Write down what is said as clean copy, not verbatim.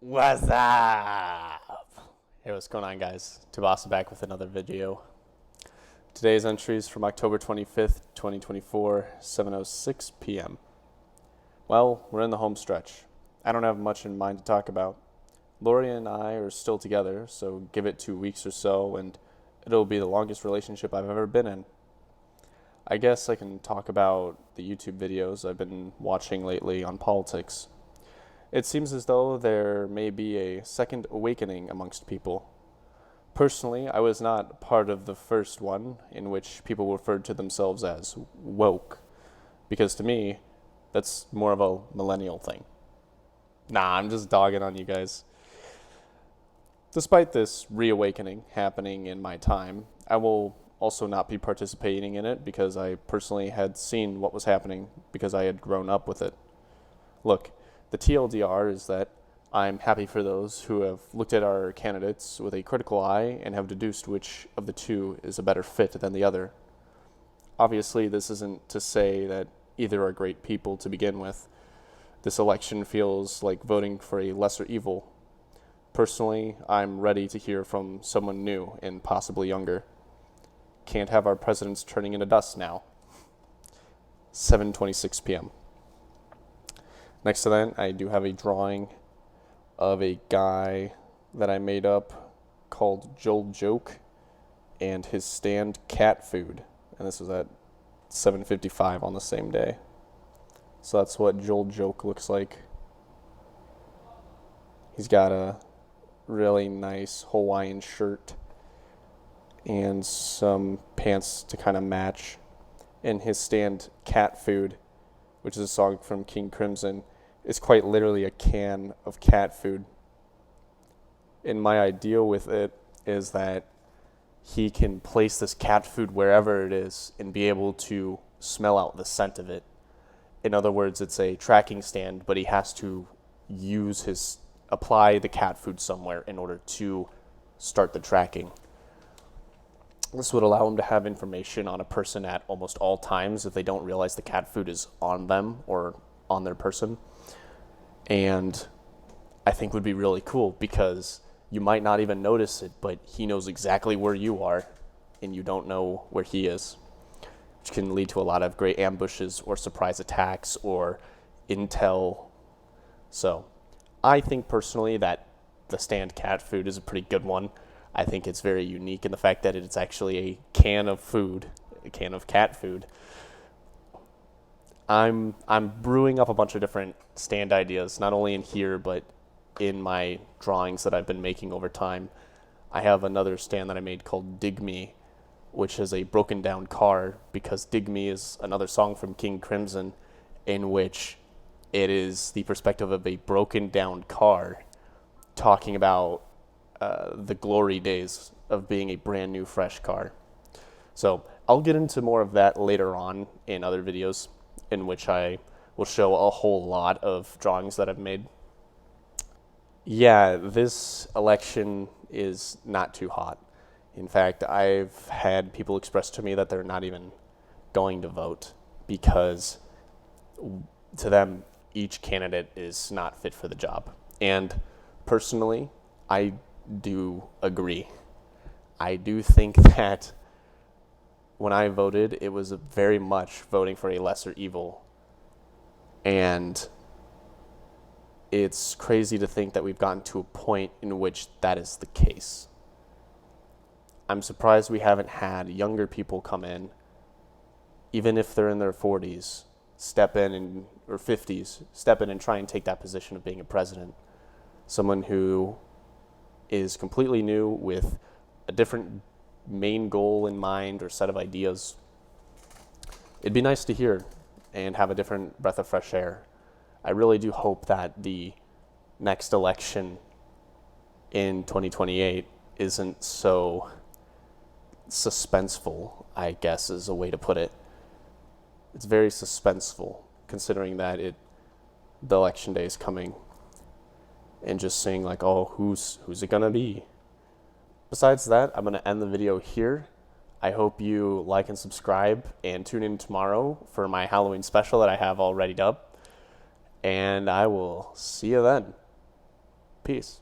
What's up? Hey, what's going on, guys? Tabasa back with another video. Today's entry is from October 25th, 2024, 7:06 p.m. Well, we're in the home stretch. I don't have much in mind to talk about. Lori and I are still together, so give it 2 weeks or so, and it'll be the longest relationship I've ever been in. I guess I can talk about the YouTube videos I've been watching lately on politics. It seems as though there may be a second awakening amongst people. Personally, I was not part of the first one, in which people referred to themselves as woke, because to me, that's more of a millennial thing. Nah, I'm just dogging on you guys. Despite this reawakening happening in my time, I will also not be participating in it because I personally had seen what was happening because I had grown up with it. Look, the TLDR is that I'm happy for those who have looked at our candidates with a critical eye and have deduced which of the two is a better fit than the other. Obviously, this isn't to say that either are great people to begin with. This election feels like voting for a lesser evil. Personally, I'm ready to hear from someone new and possibly younger. Can't have our presidents turning into dust now. 7:26 p.m. Next to that, I do have a drawing of a guy that I made up called Joel Joke and his stand cat food. And this was at 7:55 on the same day. So that's what Joel Joke looks like. He's got a really nice Hawaiian shirt and some pants to kind of match. And his stand cat food, which is a song from King Crimson, is quite literally a can of cat food. And my idea with it is that he can place this cat food wherever it is and be able to smell out the scent of it. In other words, it's a tracking stand, but he has to apply the cat food somewhere in order to start the tracking. This would allow him to have information on a person at almost all times if they don't realize the cat food is on them or on their person. And I think would be really cool because you might not even notice it, but he knows exactly where you are and you don't know where he is, which can lead to a lot of great ambushes or surprise attacks or intel. So I think personally that the stand cat food is a pretty good one. I think it's very unique in the fact that it's actually a can of food, a can of cat food. I'm brewing up a bunch of different stand ideas, not only in here but in my drawings that I've been making over time. I have another stand that I made called Dig Me, which is a broken down car, because Dig Me is another song from King Crimson in which it is the perspective of a broken down car talking about the glory days of being a brand new fresh car. So I'll get into more of that later on in other videos in which I will show a whole lot of drawings that I've made. Yeah, this election is not too hot. In fact, I've had people express to me that they're not even going to vote because to them, each candidate is not fit for the job. And personally, I do agree. I do think that when I voted, it was very much voting for a lesser evil. And it's crazy to think that we've gotten to a point in which that is the case. I'm surprised we haven't had younger people come in, even if they're in their 40s, or 50s, step in and try and take that position of being a president. Someone who is completely new with a different main goal in mind or set of ideas. It'd be nice to hear and have a different breath of fresh air. I really do hope that the next election in 2028 isn't so suspenseful, I guess is a way to put it. It's very suspenseful considering that the election day is coming, and just saying like, oh, who's it gonna be? Besides that, I'm gonna end the video here. I hope you like and subscribe and tune in tomorrow for my Halloween special that I have all readied up. And I will see you then. Peace.